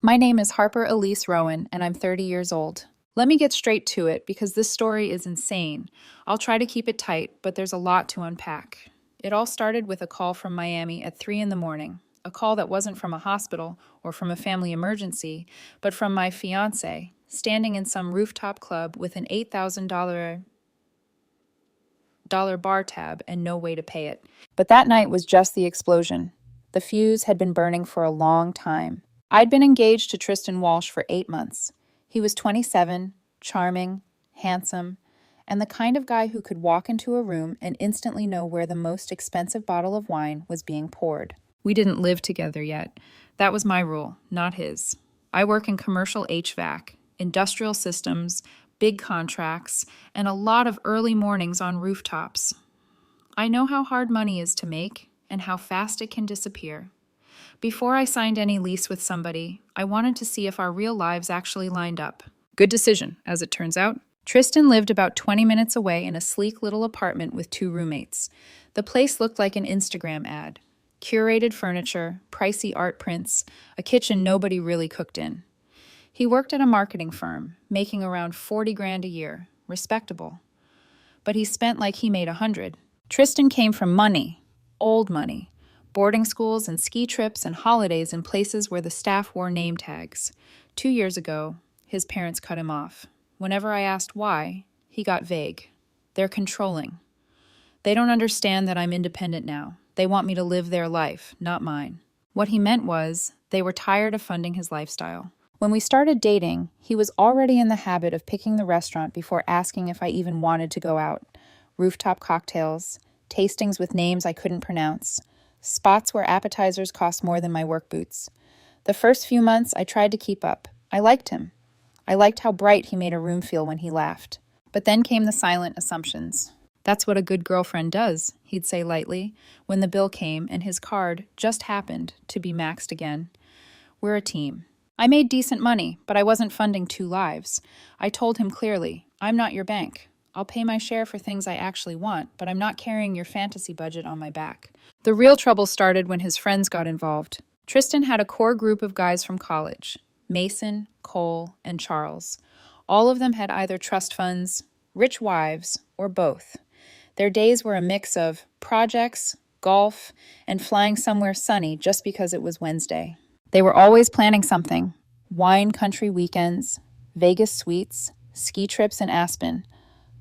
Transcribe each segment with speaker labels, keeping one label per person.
Speaker 1: My name is Harper Elise Rowan, and I'm 30 years old. Let me get straight to it because this story is insane. I'll try to keep it tight, but there's a lot to unpack. It all started with a call from Miami at 3 in the morning. A call that wasn't from a hospital or from a family emergency, but from my fiance, standing in some rooftop club with an $8,000 bar tab and no way to pay it. But that night was just the explosion. The fuse had been burning for a long time. I'd been engaged to Tristan Walsh for 8 months. He was 27, charming, handsome, and the kind of guy who could walk into a room and instantly know where the most expensive bottle of wine was being poured. We didn't live together yet. That was my rule, not his. I work in commercial HVAC, industrial systems, big contracts, and a lot of early mornings on rooftops. I know how hard money is to make and how fast it can disappear. Before I signed any lease with somebody, I wanted to see if our real lives actually lined up. Good decision, as it turns out. Tristan lived about 20 minutes away in a sleek little apartment with 2 roommates. The place looked like an Instagram ad. Curated furniture, pricey art prints, a kitchen nobody really cooked in. He worked at a marketing firm, making around 40 grand a year. Respectable. But he spent like he made 100. Tristan came from money. Old money. Boarding schools and ski trips and holidays in places where the staff wore name tags. 2 years ago, his parents cut him off. Whenever I asked why, he got vague. They're controlling. They don't understand that I'm independent now. They want me to live their life, not mine. What he meant was, they were tired of funding his lifestyle. When we started dating, he was already in the habit of picking the restaurant before asking if I even wanted to go out. Rooftop cocktails, tastings with names I couldn't pronounce, spots where appetizers cost more than my work boots. The first few months, I tried to keep up. I liked him. I liked how bright he made a room feel when he laughed. But then came the silent assumptions. That's what a good girlfriend does, he'd say lightly, when the bill came and his card just happened to be maxed again. We're a team. I made decent money, but I wasn't funding 2 lives. I told him clearly, I'm not your bank. I'll pay my share for things I actually want, but I'm not carrying your fantasy budget on my back. The real trouble started when his friends got involved. Tristan had a core group of guys from college, Mason, Cole, and Charles. All of them had either trust funds, rich wives, or both. Their days were a mix of projects, golf, and flying somewhere sunny just because it was Wednesday. They were always planning something: wine country weekends, Vegas suites, ski trips in Aspen,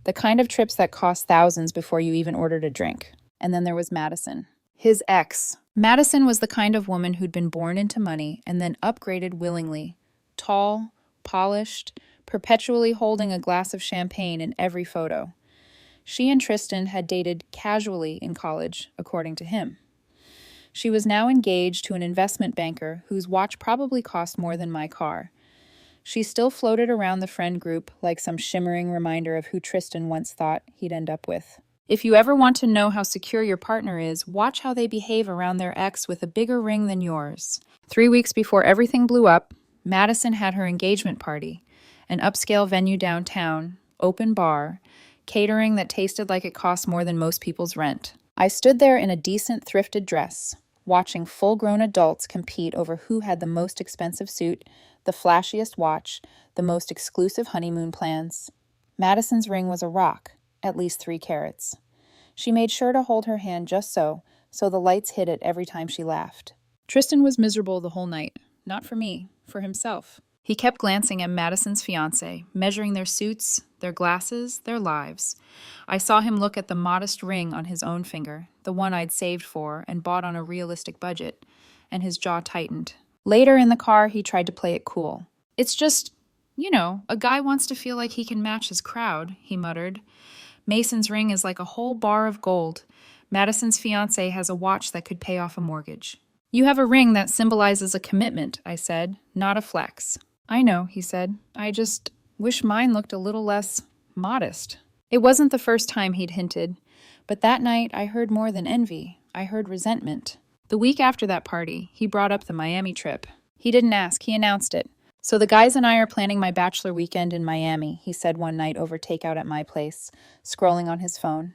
Speaker 1: the kind of trips that cost thousands before you even ordered a drink. And then there was Madison, his ex. Madison was the kind of woman who'd been born into money and then upgraded willingly. Tall, polished, perpetually holding a glass of champagne in every photo. She and Tristan had dated casually in college, according to him. She was now engaged to an investment banker whose watch probably cost more than my car. She still floated around the friend group like some shimmering reminder of who Tristan once thought he'd end up with. If you ever want to know how secure your partner is, watch how they behave around their ex with a bigger ring than yours. 3 weeks before everything blew up, Madison had her engagement party, an upscale venue downtown, open bar, catering that tasted like it cost more than most people's rent. I stood there in a decent thrifted dress, watching full-grown adults compete over who had the most expensive suit, the flashiest watch, the most exclusive honeymoon plans. Madison's ring was a rock, at least 3 carats. She made sure to hold her hand just so the lights hit it every time she laughed. Tristan was miserable the whole night. Not for me, for himself. He kept glancing at Madison's fiancé, measuring their suits, their glasses, their lives. I saw him look at the modest ring on his own finger, the one I'd saved for and bought on a realistic budget, and his jaw tightened. Later in the car, he tried to play it cool. It's just, a guy wants to feel like he can match his crowd, he muttered. Mason's ring is like a whole bar of gold. Madison's fiancé has a watch that could pay off a mortgage. You have a ring that symbolizes a commitment, I said, not a flex. I know, he said. I just wish mine looked a little less modest. It wasn't the first time he'd hinted, but that night I heard more than envy. I heard resentment. The week after that party, he brought up the Miami trip. He didn't ask, he announced it. So the guys and I are planning my bachelor weekend in Miami, he said one night over takeout at my place, scrolling on his phone.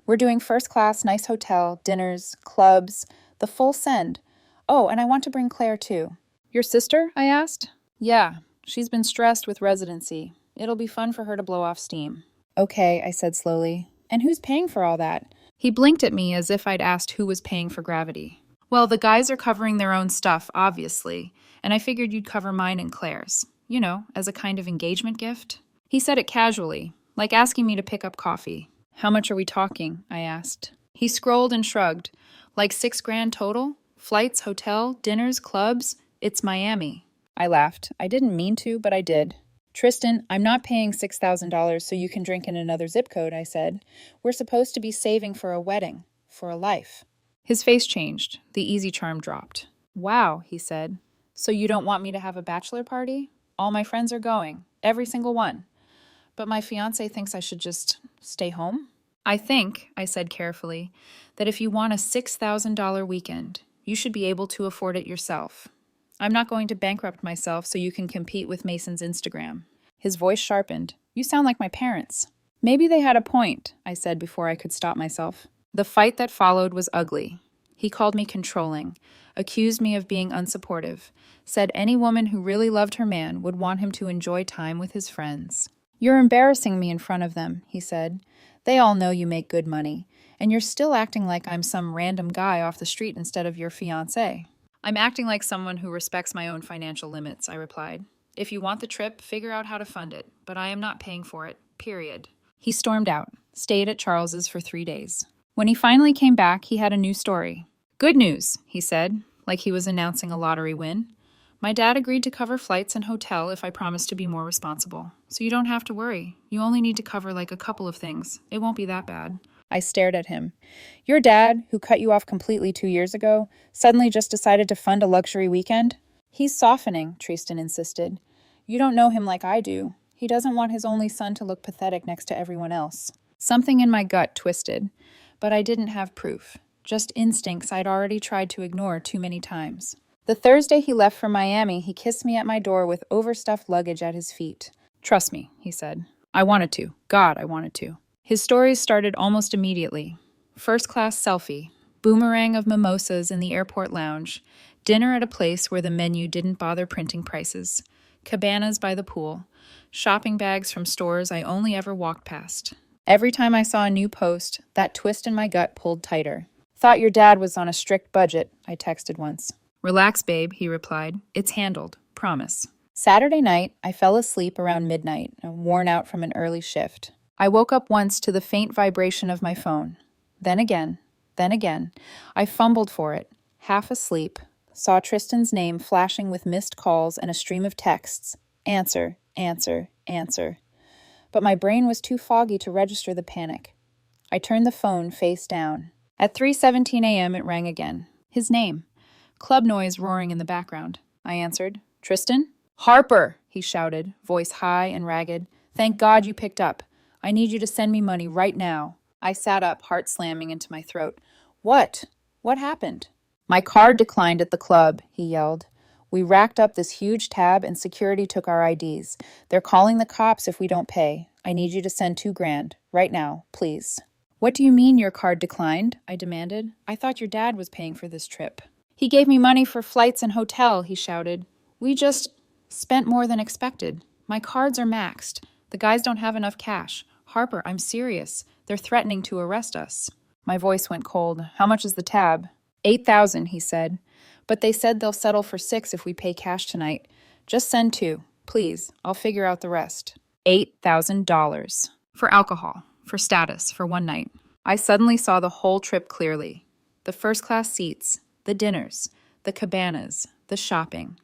Speaker 1: We're doing first class, nice hotel, dinners, clubs, the full send. Oh, and I want to bring Claire too. Your sister? I asked. Yeah, she's been stressed with residency. It'll be fun for her to blow off steam. Okay, I said slowly. And who's paying for all that? He blinked at me as if I'd asked who was paying for gravity. Well, the guys are covering their own stuff, obviously, and I figured you'd cover mine and Claire's. You know, as a kind of engagement gift. He said it casually, like asking me to pick up coffee. How much are we talking? I asked. He scrolled and shrugged. Like $6,000 total? Flights, hotel, dinners, clubs? It's Miami. I laughed. I didn't mean to, but I did. Tristan, I'm not paying $6,000 so you can drink in another zip code, I said. We're supposed to be saving for a wedding, for a life. His face changed. The easy charm dropped. Wow, he said. So you don't want me to have a bachelor party? All my friends are going. Every single one. But my fiancé thinks I should just stay home? I think, I said carefully, that if you want a $6,000 weekend, you should be able to afford it yourself. I'm not going to bankrupt myself so you can compete with Mason's Instagram. His voice sharpened. You sound like my parents. Maybe they had a point, I said before I could stop myself. The fight that followed was ugly. He called me controlling, accused me of being unsupportive, said any woman who really loved her man would want him to enjoy time with his friends. You're embarrassing me in front of them, he said. They all know you make good money, and you're still acting like I'm some random guy off the street instead of your fiancé. I'm acting like someone who respects my own financial limits, I replied. If you want the trip, figure out how to fund it, but I am not paying for it, period. He stormed out, stayed at Charles's for 3 days. When he finally came back, he had a new story. Good news, he said, like he was announcing a lottery win. My dad agreed to cover flights and hotel if I promised to be more responsible. So you don't have to worry. You only need to cover like a couple of things. It won't be that bad. I stared at him. Your dad, who cut you off completely 2 years ago, suddenly just decided to fund a luxury weekend? He's softening, Tristan insisted. You don't know him like I do. He doesn't want his only son to look pathetic next to everyone else. Something in my gut twisted, but I didn't have proof. Just instincts I'd already tried to ignore too many times. The Thursday he left for Miami, he kissed me at my door with overstuffed luggage at his feet. Trust me, he said. I wanted to. God, I wanted to. His stories started almost immediately. First-class selfie, boomerang of mimosas in the airport lounge, dinner at a place where the menu didn't bother printing prices, cabanas by the pool, shopping bags from stores I only ever walked past. Every time I saw a new post, that twist in my gut pulled tighter. Thought your dad was on a strict budget, I texted once. Relax, babe, he replied. It's handled. Promise. Saturday night, I fell asleep around midnight, worn out from an early shift. I woke up once to the faint vibration of my phone. Then again. I fumbled for it, half asleep, saw Tristan's name flashing with missed calls and a stream of texts. Answer. But my brain was too foggy to register the panic. I turned the phone face down. At 3:17 a.m. it rang again. His name. Club noise roaring in the background. I answered. Tristan? Harper, he shouted, voice high and ragged. Thank God you picked up. I need you to send me money right now. I sat up, heart slamming into my throat. What? What happened? My card declined at the club, he yelled. We racked up this huge tab and security took our IDs. They're calling the cops if we don't pay. I need you to send $2,000. Right now, please. What do you mean your card declined? I demanded. I thought your dad was paying for this trip. He gave me money for flights and hotel, he shouted. We just spent more than expected. My cards are maxed. The guys don't have enough cash. Harper, I'm serious. They're threatening to arrest us. My voice went cold. How much is the tab? $8,000, he said. But they said they'll settle for $6,000 if we pay cash tonight. Just send $2,000. Please, I'll figure out the rest. $8,000. For alcohol, for status, for one night. I suddenly saw the whole trip clearly. The first-class seats, the dinners, the cabanas, the shopping.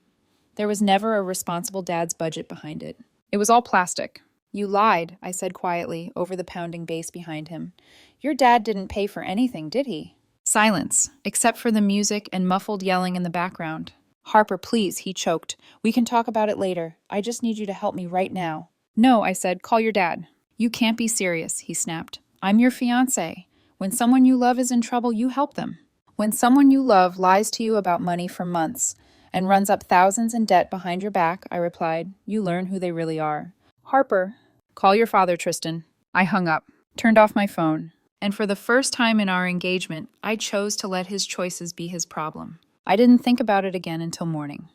Speaker 1: There was never a responsible dad's budget behind it. It was all plastic. You lied, I said quietly, over the pounding bass behind him. Your dad didn't pay for anything, did he? Silence, except for the music and muffled yelling in the background. Harper, please, he choked. We can talk about it later. I just need you to help me right now. No, I said, call your dad. You can't be serious, he snapped. I'm your fiancé. When someone you love is in trouble, you help them. When someone you love lies to you about money for months and runs up thousands in debt behind your back, I replied, you learn who they really are. Harper, call your father, Tristan. I hung up, turned off my phone, and for the first time in our engagement, I chose to let his choices be his problem. I didn't think about it again until morning.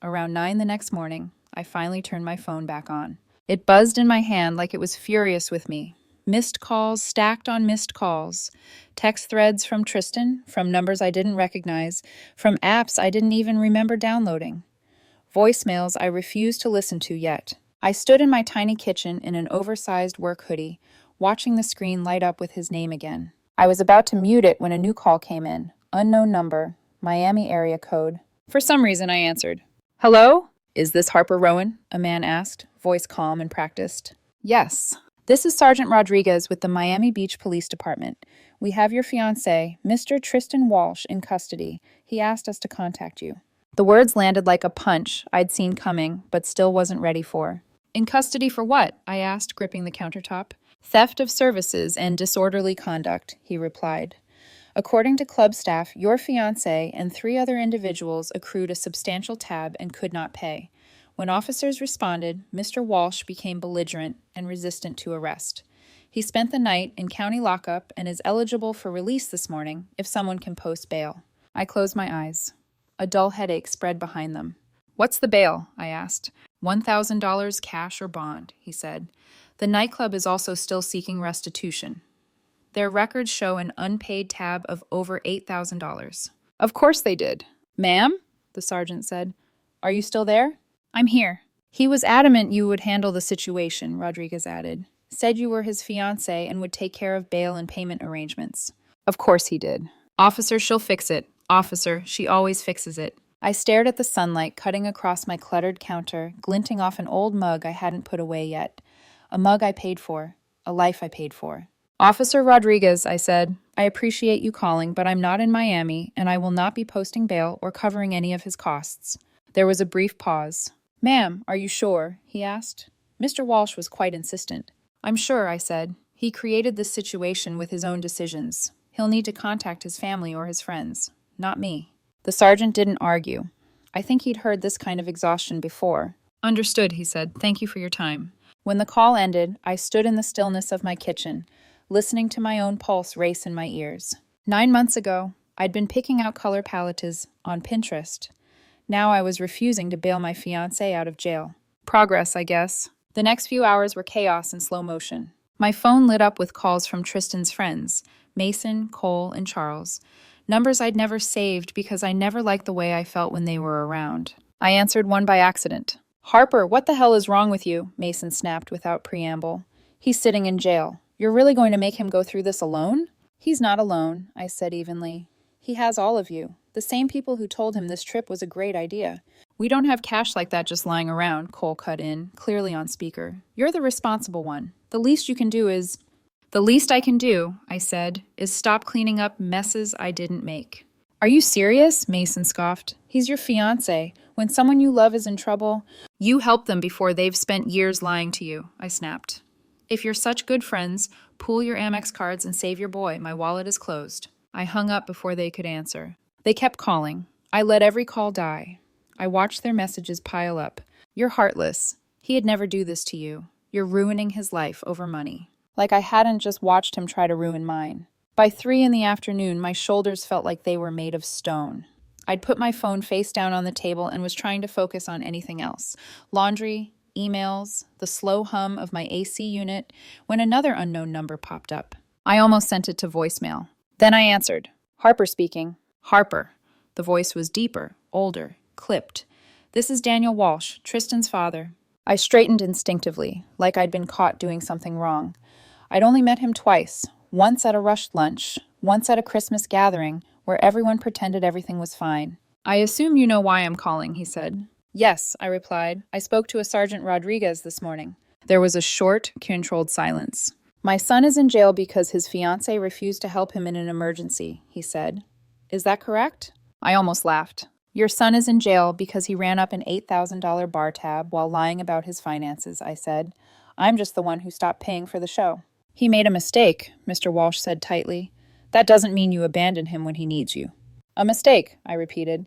Speaker 1: Around 9 the next morning, I finally turned my phone back on. It buzzed in my hand like it was furious with me. Missed calls stacked on missed calls. Text threads from Tristan, from numbers I didn't recognize, from apps I didn't even remember downloading. Voicemails I refused to listen to yet. I stood in my tiny kitchen in an oversized work hoodie, watching the screen light up with his name again. I was about to mute it when a new call came in. Unknown number, Miami area code. For some reason, I answered. Hello? Is this Harper Rowan? A man asked, voice calm and practiced. Yes. This is Sergeant Rodriguez with the Miami Beach Police Department. We have your fiancé, Mr. Tristan Walsh, in custody. He asked us to contact you. The words landed like a punch I'd seen coming, but still wasn't ready for. In custody for what? I asked, gripping the countertop. Theft of services and disorderly conduct, he replied. According to club staff, your fiancé and 3 other individuals accrued a substantial tab and could not pay. When officers responded, Mr. Walsh became belligerent and resistant to arrest. He spent the night in county lockup and is eligible for release this morning if someone can post bail. I closed my eyes. A dull headache spread behind them. What's the bail? I asked. $1,000 cash or bond, he said. The nightclub is also still seeking restitution. Their records show an unpaid tab of over $8,000. Of course they did. Ma'am? The sergeant said. Are you still there? I'm here. He was adamant you would handle the situation, Rodriguez added. Said you were his fiancé and would take care of bail and payment arrangements. Of course he did. Officer, she'll fix it. Officer, she always fixes it. I stared at the sunlight cutting across my cluttered counter, glinting off an old mug I hadn't put away yet. A mug I paid for. A life I paid for. Officer Rodriguez, I said, I appreciate you calling, but I'm not in Miami, and I will not be posting bail or covering any of his costs. There was a brief pause. Ma'am, are you sure? He asked. Mr. Walsh was quite insistent. I'm sure, I said. He created this situation with his own decisions. He'll need to contact his family or his friends, not me. The sergeant didn't argue. I think he'd heard this kind of exhaustion before. Understood, he said. Thank you for your time. When the call ended, I stood in the stillness of my kitchen, listening to my own pulse race in my ears. 9 months ago, I'd been picking out color palettes on Pinterest. Now I was refusing to bail my fiancé out of jail. Progress, I guess. The next few hours were chaos in slow motion. My phone lit up with calls from Tristan's friends, Mason, Cole, and Charles. Numbers I'd never saved because I never liked the way I felt when they were around. I answered one by accident. Harper, what the hell is wrong with you? Mason snapped without preamble. He's sitting in jail. You're really going to make him go through this alone? He's not alone, I said evenly. He has all of you. The same people who told him this trip was a great idea. We don't have cash like that just lying around, Cole cut in, clearly on speaker. You're the responsible one. The least you can do is... The least I can do, I said, is stop cleaning up messes I didn't make. Are you serious? Mason scoffed. He's your fiancé. When someone you love is in trouble, you help them before they've spent years lying to you, I snapped. If you're such good friends, pool your Amex cards and save your boy. My wallet is closed. I hung up before they could answer. They kept calling. I let every call die. I watched their messages pile up. You're heartless. He'd never do this to you. You're ruining his life over money. Like I hadn't just watched him try to ruin mine. By 3 in the afternoon, my shoulders felt like they were made of stone. I'd put my phone face down on the table and was trying to focus on anything else. Laundry, emails, the slow hum of my AC unit, when another unknown number popped up. I almost sent it to voicemail. Then I answered. Harper speaking. Harper. The voice was deeper, older, clipped. This is Daniel Walsh, Tristan's father. I straightened instinctively, like I'd been caught doing something wrong. I'd only met him twice, once at a rushed lunch, once at a Christmas gathering, where everyone pretended everything was fine. I assume you know why I'm calling, he said. Yes, I replied. I spoke to a Sergeant Rodriguez this morning. There was a short, controlled silence. My son is in jail because his fiancée refused to help him in an emergency, he said. Is that correct? I almost laughed. Your son is in jail because he ran up an $8,000 bar tab while lying about his finances, I said. I'm just the one who stopped paying for the show. He made a mistake, Mr. Walsh said tightly. That doesn't mean you abandon him when he needs you. A mistake, I repeated.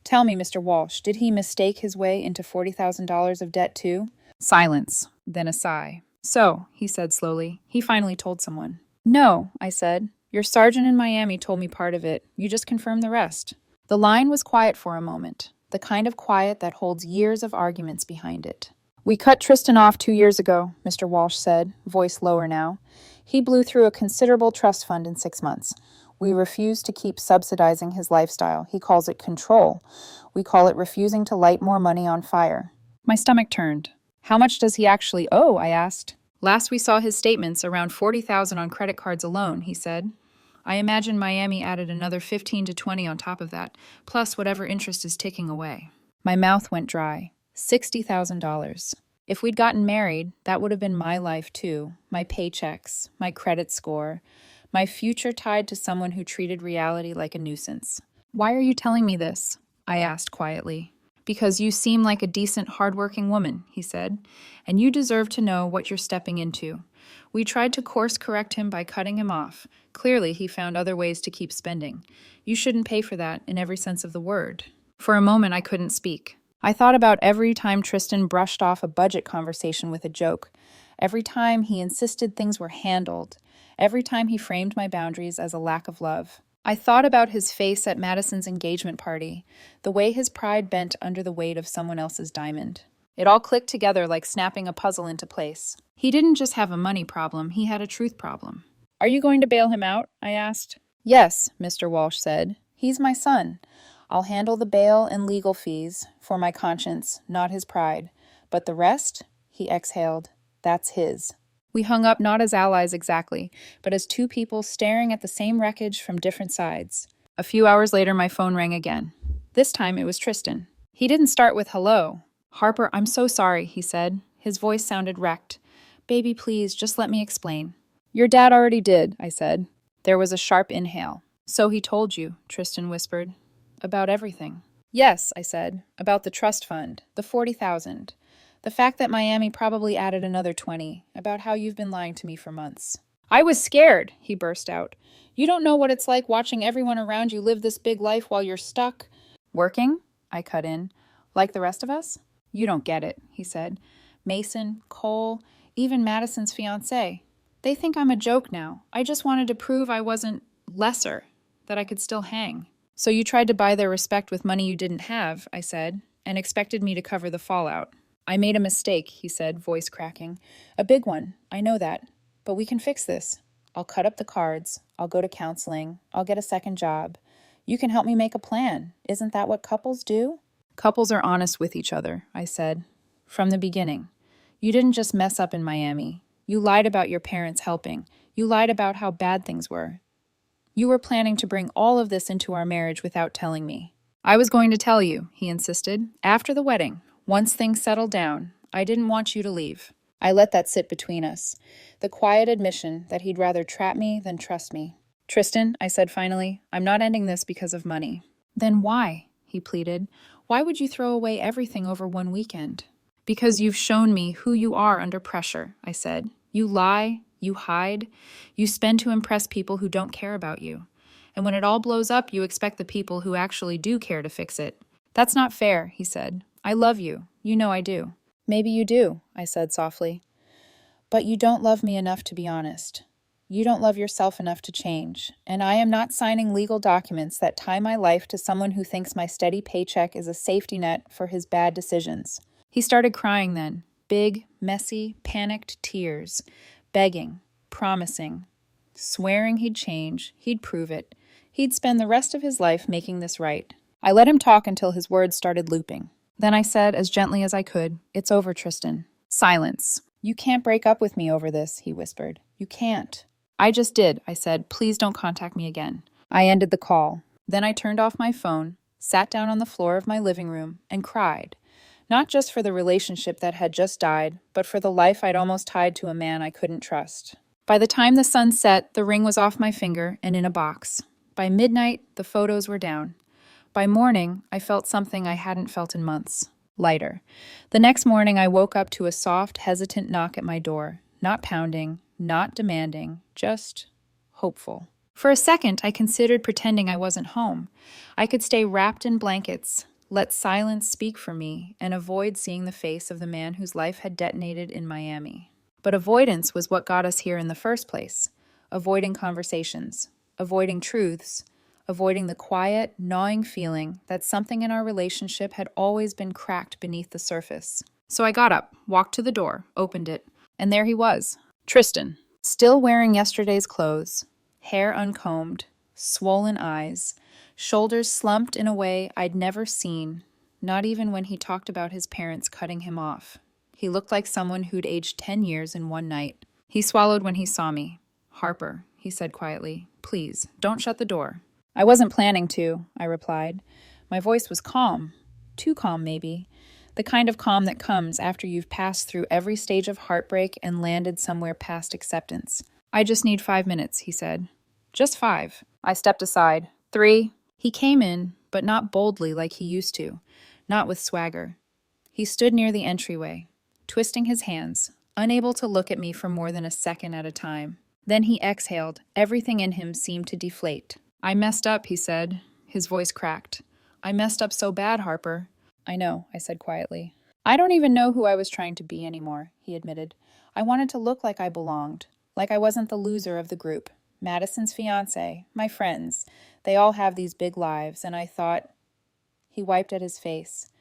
Speaker 1: Tell me, Mr. Walsh, did he mistake his way into $40,000 of debt too? Silence, then a sigh. So, he said slowly, he finally told someone. No, I said. Your sergeant in Miami told me part of it. You just confirmed the rest. The line was quiet for a moment. the kind of quiet that holds years of arguments behind it. "We cut Tristan off 2 years ago," Mr. Walsh said, voice lower now. "He blew through a considerable trust fund in 6 months. We refuse to keep subsidizing his lifestyle. He calls it control. We call it refusing to light more money on fire." My stomach turned. "How much does he actually owe?" I asked. "Last we saw his statements, around 40,000 on credit cards alone," he said. "I imagine Miami added another 15 to 20 on top of that, plus whatever interest is ticking away." My mouth went dry. $60,000. If we'd gotten married, that would have been my life too. My paychecks, my credit score, my future tied to someone who treated reality like a nuisance. "Why are you telling me this?" I asked quietly. "Because you seem like a decent, hardworking woman," he said, "and you deserve to know what you're stepping into. We tried to course correct him by cutting him off. Clearly, he found other ways to keep spending. You shouldn't pay for that in every sense of the word." For a moment, I couldn't speak. I thought about every time Tristan brushed off a budget conversation with a joke, every time he insisted things were handled, every time he framed my boundaries as a lack of love. I thought about his face at Madison's engagement party, the way his pride bent under the weight of someone else's diamond. It all clicked together like snapping a puzzle into place. He didn't just have a money problem, he had a truth problem. "Are you going to bail him out?" I asked. "Yes," Mr. Walsh said. "He's my son. I'll handle the bail and legal fees, for my conscience, not his pride. But the rest," he exhaled, "that's his." We hung up not as allies exactly, but as two people staring at the same wreckage from different sides. A few hours later, my phone rang again. This time it was Tristan. He didn't start with hello. "Harper, I'm so sorry," he said. His voice sounded wrecked. "Baby, please, just let me explain." "Your dad already did," I said. There was a sharp inhale. "So he told you," Tristan whispered. "About everything." "Yes," I said. "About the trust fund, the 40,000. The fact that Miami probably added another 20, about how you've been lying to me for months." "I was scared," he burst out. "You don't know what it's like watching everyone around you live this big life while you're stuck." "Working?" I cut in. "Like the rest of us?" "You don't get it," he said. "Mason, Cole, even Madison's fiancé. They think I'm a joke now. I just wanted to prove I wasn't lesser, that I could still hang." "So you tried to buy their respect with money you didn't have," I said, "and expected me to cover the fallout." "I made a mistake," he said, voice cracking. "A big one, I know that. But we can fix this. I'll cut up the cards. I'll go to counseling. I'll get a second job. You can help me make a plan. Isn't that what couples do?" "Couples are honest with each other," I said. "From the beginning. You didn't just mess up in Miami. You lied about your parents helping. You lied about how bad things were. You were planning to bring all of this into our marriage without telling me." "I was going to tell you," he insisted. "After the wedding, once things settled down. I didn't want you to leave." I let that sit between us, the quiet admission that he'd rather trap me than trust me. "Tristan," I said finally, "I'm not ending this because of money." "Then why?" he pleaded. "Why would you throw away everything over one weekend?" "Because you've shown me who you are under pressure," I said. "You lie, you hide, you spend to impress people who don't care about you. And when it all blows up, you expect the people who actually do care to fix it." "That's not fair," he said. "I love you. You know I do." "Maybe you do," I said softly. "But you don't love me enough to be honest. You don't love yourself enough to change. And I am not signing legal documents that tie my life to someone who thinks my steady paycheck is a safety net for his bad decisions." He started crying then. Big, messy, panicked tears. Begging, promising, swearing he'd change, he'd prove it. He'd spend the rest of his life making this right. I let him talk until his words started looping. Then I said, as gently as I could, "It's over, Tristan." Silence. "You can't break up with me over this," he whispered. "You can't." "I just did," I said. "Please don't contact me again." I ended the call. Then I turned off my phone, sat down on the floor of my living room, and cried. Not just for the relationship that had just died, but for the life I'd almost tied to a man I couldn't trust. By the time the sun set, the ring was off my finger and in a box. By midnight, the photos were down. By morning, I felt something I hadn't felt in months. Lighter. The next morning, I woke up to a soft, hesitant knock at my door. Not pounding, not demanding, just hopeful. For a second, I considered pretending I wasn't home. I could stay wrapped in blankets, let silence speak for me, and avoid seeing the face of the man whose life had detonated in Miami. But avoidance was what got us here in the first place. Avoiding conversations, avoiding truths, avoiding the quiet, gnawing feeling that something in our relationship had always been cracked beneath the surface. So I got up, walked to the door, opened it, and there he was, Tristan, still wearing yesterday's clothes, hair uncombed, swollen eyes, shoulders slumped in a way I'd never seen, not even when he talked about his parents cutting him off. He looked like someone who'd aged 10 years in one night. He swallowed when he saw me. "Harper," he said quietly, "please, don't shut the door." "I wasn't planning to," I replied. My voice was calm. Too calm, maybe. The kind of calm that comes after you've passed through every stage of heartbreak and landed somewhere past acceptance. "I just need 5 minutes," he said. "Just 5. I stepped aside. 3. He came in, but not boldly like he used to, not with swagger. He stood near the entryway, twisting his hands, unable to look at me for more than a second at a time. Then he exhaled. Everything in him seemed to deflate. "I messed up," he said. His voice cracked. "I messed up so bad, Harper." "I know," I said quietly. "I don't even know who I was trying to be anymore," he admitted. "I wanted to look like I belonged, like I wasn't the loser of the group. Madison's fiancé, my friends, they all have these big lives, and I thought—" He wiped at his face.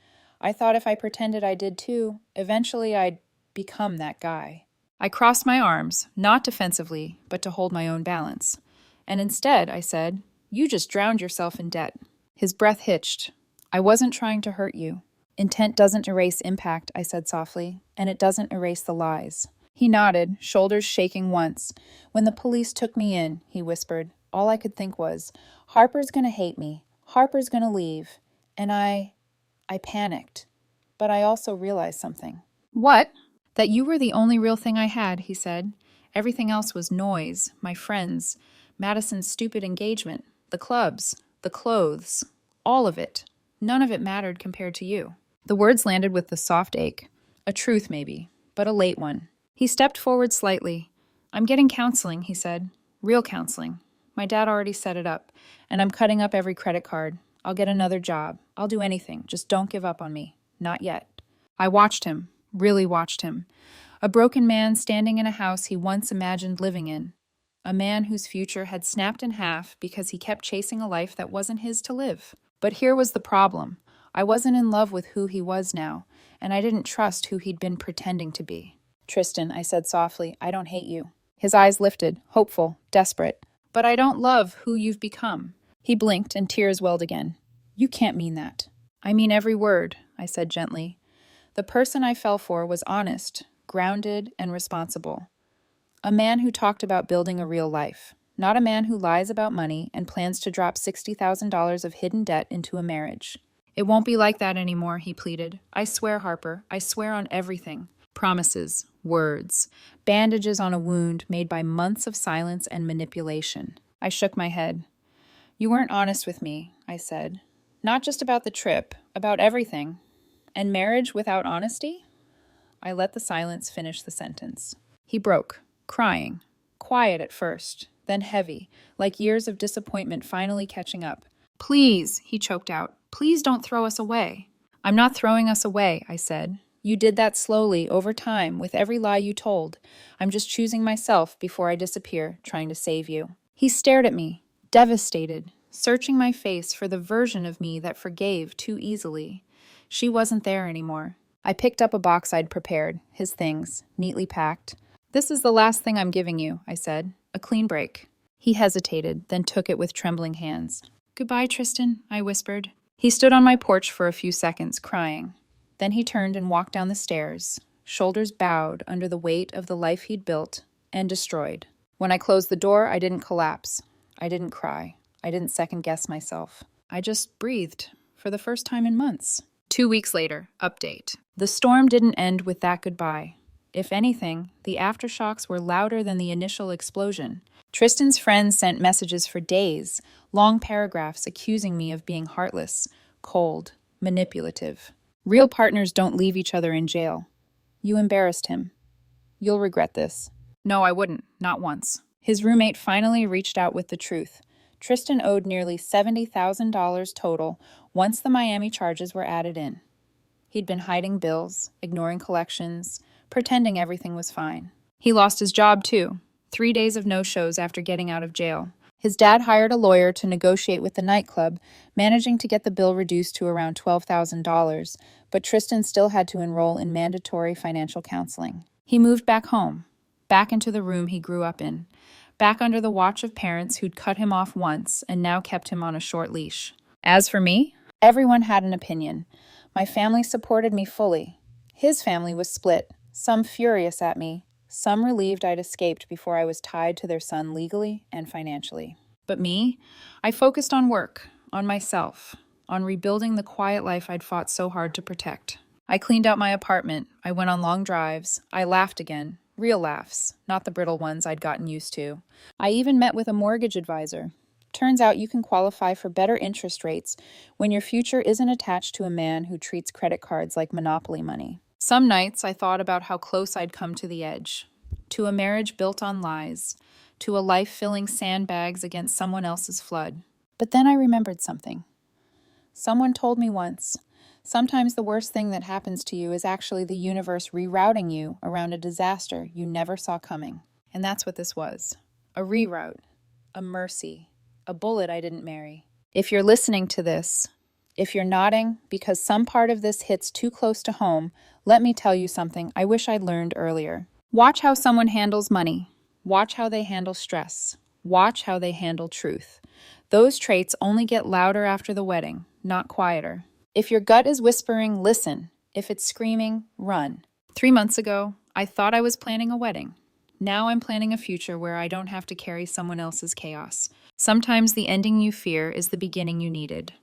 Speaker 1: "I thought if I pretended I did too, eventually I'd become that guy." I crossed my arms, not defensively, but to hold my own balance. "And instead," I said, "you just drowned yourself in debt." His breath hitched. "I wasn't trying to hurt you." "Intent doesn't erase impact," I said softly, "and it doesn't erase the lies." He nodded, shoulders shaking once. "When the police took me in," he whispered, "all I could think was, Harper's gonna hate me. Harper's gonna leave." And I panicked. But I also realized something. "What?" "That you were the only real thing I had," he said. "Everything else was noise, my friends, Madison's stupid engagement, the clubs, the clothes, all of it. None of it mattered compared to you." The words landed with the soft ache. A truth, maybe, but a late one. He stepped forward slightly. "I'm getting counseling," he said. "Real counseling. My dad already set it up, and I'm cutting up every credit card. I'll get another job. I'll do anything. Just don't give up on me. Not yet." I watched him, really watched him. A broken man standing in a house he once imagined living in. A man whose future had snapped in half because he kept chasing a life that wasn't his to live. But here was the problem. I wasn't in love with who he was now, and I didn't trust who he'd been pretending to be. "Tristan," I said softly, "I don't hate you." His eyes lifted, hopeful, desperate. "But I don't love who you've become." He blinked and tears welled again. "You can't mean that." "I mean every word," I said gently. The person I fell for was honest, grounded, and responsible. A man who talked about building a real life, not a man who lies about money and plans to drop $60,000 of hidden debt into a marriage. "It won't be like that anymore," he pleaded. "I swear, Harper, I swear on everything." Promises, words, bandages on a wound made by months of silence and manipulation. I shook my head. "You weren't honest with me," I said. "Not just about the trip, about everything. And marriage without honesty?" I let the silence finish the sentence. He broke, crying, quiet at first, then heavy, like years of disappointment finally catching up. "Please," he choked out, "please don't throw us away." "I'm not throwing us away," I said. "You did that slowly, over time, with every lie you told. I'm just choosing myself before I disappear, trying to save you." He stared at me, devastated, searching my face for the version of me that forgave too easily. She wasn't there anymore. I picked up a box I'd prepared, his things, neatly packed. "This is the last thing I'm giving you," I said. "A clean break." He hesitated, then took it with trembling hands. "Goodbye, Tristan," I whispered. He stood on my porch for a few seconds, crying. Then he turned and walked down the stairs, shoulders bowed under the weight of the life he'd built and destroyed. When I closed the door, I didn't collapse. I didn't cry. I didn't second-guess myself. I just breathed, for the first time in months. 2 weeks later, update. The storm didn't end with that goodbye. If anything, the aftershocks were louder than the initial explosion. Tristan's friends sent messages for days, long paragraphs accusing me of being heartless, cold, manipulative. "Real partners don't leave each other in jail. You embarrassed him. You'll regret this." No, I wouldn't, not once. His roommate finally reached out with the truth. Tristan owed nearly $70,000 total once the Miami charges were added in. He'd been hiding bills, ignoring collections, pretending everything was fine. He lost his job, too. 3 days of no-shows after getting out of jail. His dad hired a lawyer to negotiate with the nightclub, managing to get the bill reduced to around $12,000, but Tristan still had to enroll in mandatory financial counseling. He moved back home, back into the room he grew up in, back under the watch of parents who'd cut him off once and now kept him on a short leash. As for me, everyone had an opinion. My family supported me fully. His family was split, some furious at me, some relieved I'd escaped before I was tied to their son legally and financially. But me, I focused on work, on myself, on rebuilding the quiet life I'd fought so hard to protect. I cleaned out my apartment, I went on long drives, I laughed again, real laughs, not the brittle ones I'd gotten used to. I even met with a mortgage advisor. Turns out you can qualify for better interest rates when your future isn't attached to a man who treats credit cards like monopoly money. Some nights I thought about how close I'd come to the edge, to a marriage built on lies, to a life filling sandbags against someone else's flood. But then I remembered something. Someone told me once, sometimes the worst thing that happens to you is actually the universe rerouting you around a disaster you never saw coming. And that's what this was. A reroute, a mercy, a bullet I didn't marry. If you're listening to this, if you're nodding because some part of this hits too close to home, let me tell you something I wish I'd learned earlier. Watch how someone handles money. Watch how they handle stress. Watch how they handle truth. Those traits only get louder after the wedding, not quieter. If your gut is whispering, listen. If it's screaming, run. 3 months ago, I thought I was planning a wedding. Now I'm planning a future where I don't have to carry someone else's chaos. Sometimes the ending you fear is the beginning you needed.